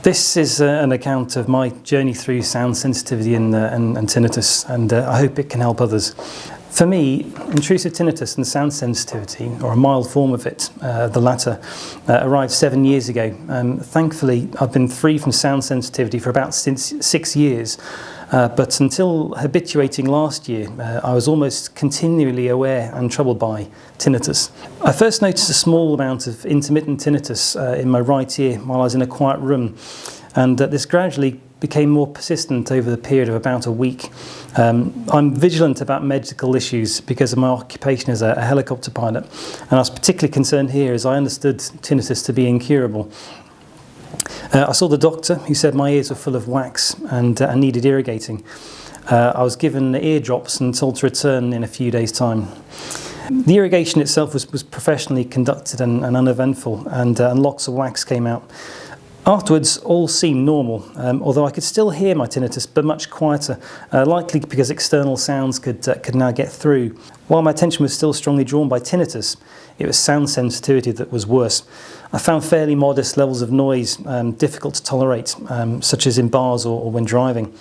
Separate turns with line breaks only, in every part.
This is an account of my journey through sound sensitivity and tinnitus, and I hope it can help others. For me, intrusive tinnitus and sound sensitivity, or a mild form of it, the latter, arrived 7 years ago. Thankfully, I've been free from sound sensitivity for about 6 years, but until habituating last year, I was almost continually aware and troubled by tinnitus. I first noticed a small amount of intermittent tinnitus in my right ear while I was in a quiet room, and this gradually became more persistent over the period of about a week. I'm vigilant about medical issues because of my occupation as a helicopter pilot, and I was particularly concerned here as I understood tinnitus to be incurable. I saw the doctor, who said my ears were full of wax and needed irrigating. I was given ear drops and told to return in a few days' time. The irrigation itself was professionally conducted and uneventful, and lots of wax came out. Afterwards, all seemed normal, although I could still hear my tinnitus, but much quieter, likely because external sounds could now get through. While my attention was still strongly drawn by tinnitus, it was sound sensitivity that was worse. I found fairly modest levels of noise difficult to tolerate, such as in bars or when driving.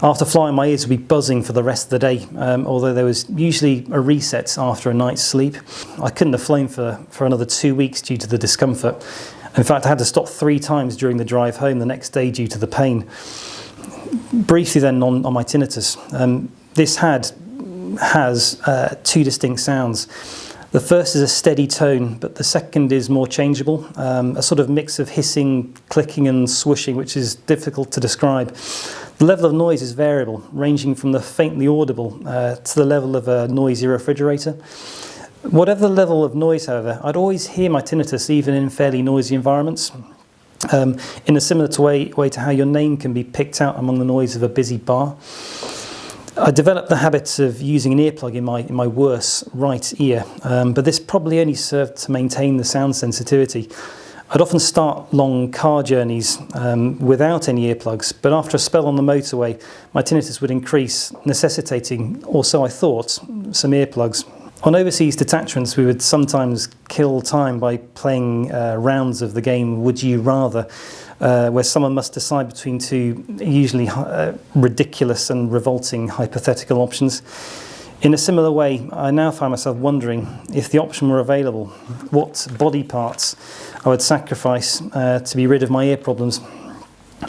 After flying, my ears would be buzzing for the rest of the day, although there was usually a reset after a night's sleep. I couldn't have flown for another 2 weeks due to the discomfort. In fact, I had to stop 3 times during the drive home the next day due to the pain. Briefly then on my tinnitus. This has 2 distinct sounds. The first is a steady tone, but the second is more changeable, a sort of mix of hissing, clicking and swooshing, which is difficult to describe. The level of noise is variable, ranging from the faintly audible to the level of a noisy refrigerator. Whatever the level of noise, however, I'd always hear my tinnitus even in fairly noisy environments, in a similar way to how your name can be picked out among the noise of a busy bar. I developed the habit of using an earplug in my worse right ear, but this probably only served to maintain the sound sensitivity. I'd often start long car journeys without any earplugs, but after a spell on the motorway, my tinnitus would increase, necessitating, or so I thought, some earplugs. On overseas detachments, we would sometimes kill time by playing rounds of the game Would You Rather, where someone must decide between 2 usually ridiculous and revolting hypothetical options. In a similar way, I now find myself wondering if the option were available, what body parts I would sacrifice to be rid of my ear problems.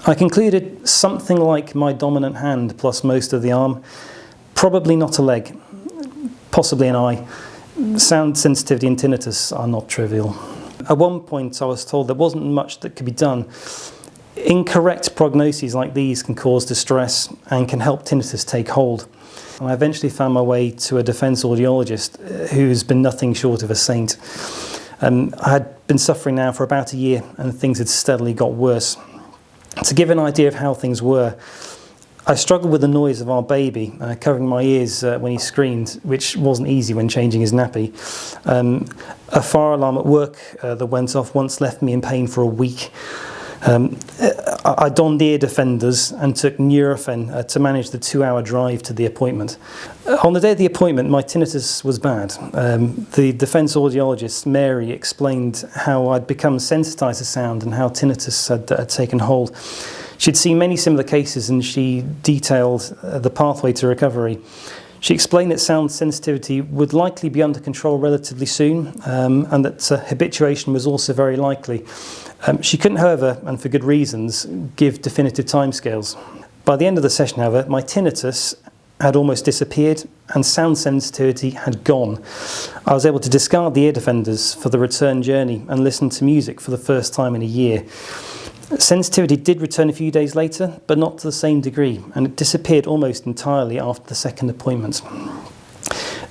I concluded something like my dominant hand plus most of the arm, probably not a leg, possibly an eye. Sound sensitivity and tinnitus are not trivial. At one point I was told there wasn't much that could be done. Incorrect prognoses like these can cause distress and can help tinnitus take hold. And I eventually found my way to a defence audiologist who's been nothing short of a saint. I had been suffering now for about a year and things had steadily got worse. To give an idea of how things were, I struggled with the noise of our baby, covering my ears when he screamed, which wasn't easy when changing his nappy. A fire alarm at work that went off once left me in pain for a week. I donned ear defenders and took Nurofen to manage the 2-hour drive to the appointment. On the day of the appointment, my tinnitus was bad. The defence audiologist, Mary, explained how I'd become sensitised to sound and how tinnitus had taken hold. She'd seen many similar cases and she detailed the pathway to recovery. She explained that sound sensitivity would likely be under control relatively soon, and that habituation was also very likely. She couldn't, however, and for good reasons, give definitive timescales. By the end of the session, however, my tinnitus had almost disappeared and sound sensitivity had gone. I was able to discard the ear defenders for the return journey and listen to music for the first time in a year. Sensitivity did return a few days later, but not to the same degree, and it disappeared almost entirely after the second appointment.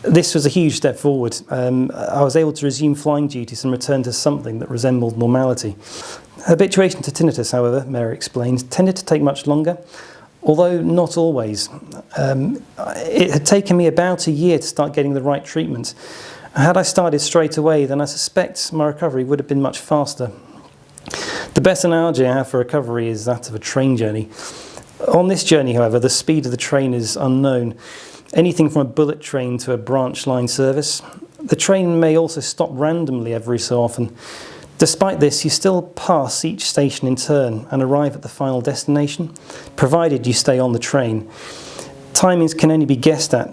This was a huge step forward. I was able to resume flying duties and return to something that resembled normality. Habituation to tinnitus, however, Mary explained, tended to take much longer, although not always. It had taken me about a year to start getting the right treatment. Had I started straight away, then I suspect my recovery would have been much faster. The best analogy I have for recovery is that of a train journey. On this journey, however, the speed of the train is unknown. Anything from a bullet train to a branch line service. The train may also stop randomly every so often. Despite this, you still pass each station in turn and arrive at the final destination, provided you stay on the train. Timings can only be guessed at,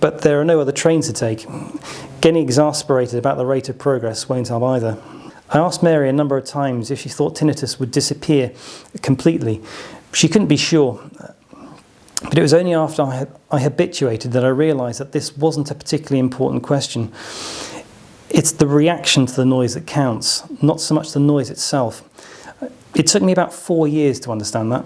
but there are no other trains to take. Getting exasperated about the rate of progress won't help either. I asked Mary a number of times if she thought tinnitus would disappear completely. She couldn't be sure, but it was only after I habituated that I realised that this wasn't a particularly important question. It's the reaction to the noise that counts, not so much the noise itself. It took me about 4 years to understand that.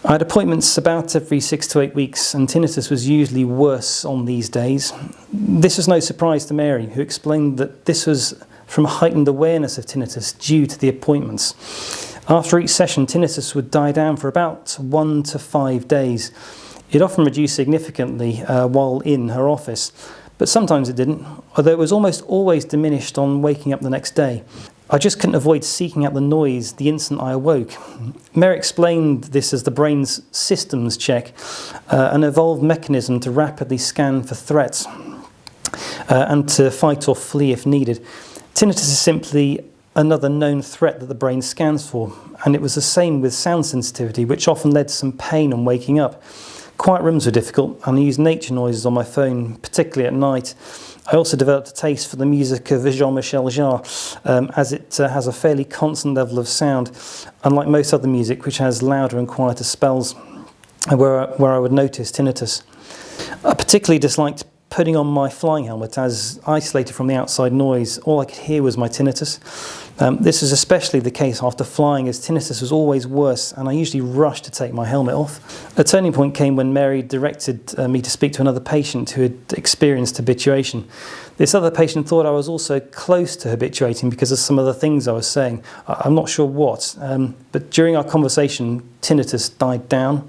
I had appointments about every 6 to 8 weeks, and tinnitus was usually worse on these days. This was no surprise to Mary, who explained that this was from a heightened awareness of tinnitus due to the appointments. After each session, tinnitus would die down for about 1 to 5 days. It often reduced significantly while in her office, but sometimes it didn't, although it was almost always diminished on waking up the next day. I just couldn't avoid seeking out the noise the instant I awoke. Mary explained this as the brain's systems check, an evolved mechanism to rapidly scan for threats and to fight or flee if needed. Tinnitus is simply another known threat that the brain scans for, and it was the same with sound sensitivity, which often led to some pain on waking up. Quiet rooms were difficult, and I used nature noises on my phone, particularly at night. I also developed a taste for the music of Jean-Michel Jarre, as it has a fairly constant level of sound, unlike most other music, which has louder and quieter spells, where I would notice tinnitus. I particularly disliked putting on my flying helmet, as isolated from the outside noise, all I could hear was my tinnitus. This was especially the case after flying, as tinnitus was always worse, and I usually rushed to take my helmet off. A turning point came when Mary directed me to speak to another patient who had experienced habituation. This other patient thought I was also close to habituating because of some of the things I was saying. I'm not sure what, but during our conversation, tinnitus died down.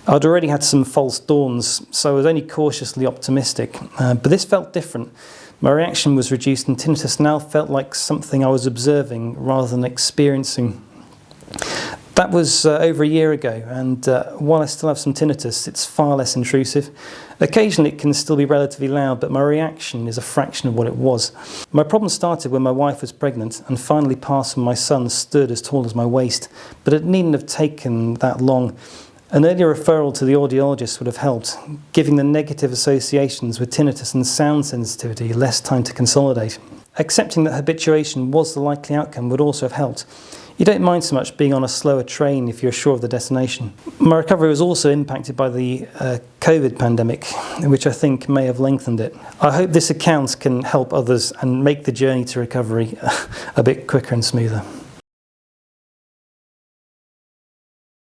I'd already had some false dawns, so I was only cautiously optimistic, but this felt different. My reaction was reduced, and tinnitus now felt like something I was observing rather than experiencing. That was over a year ago, and while I still have some tinnitus, it's far less intrusive. Occasionally it can still be relatively loud, but my reaction is a fraction of what it was. My problem started when my wife was pregnant and finally passed when my son stood as tall as my waist, but it needn't have taken that long. An earlier referral to the audiologist would have helped, giving the negative associations with tinnitus and sound sensitivity less time to consolidate. Accepting that habituation was the likely outcome would also have helped. You don't mind so much being on a slower train if you're sure of the destination. My recovery was also impacted by the COVID pandemic, which I think may have lengthened it. I hope this account can help others and make the journey to recovery a bit quicker and smoother.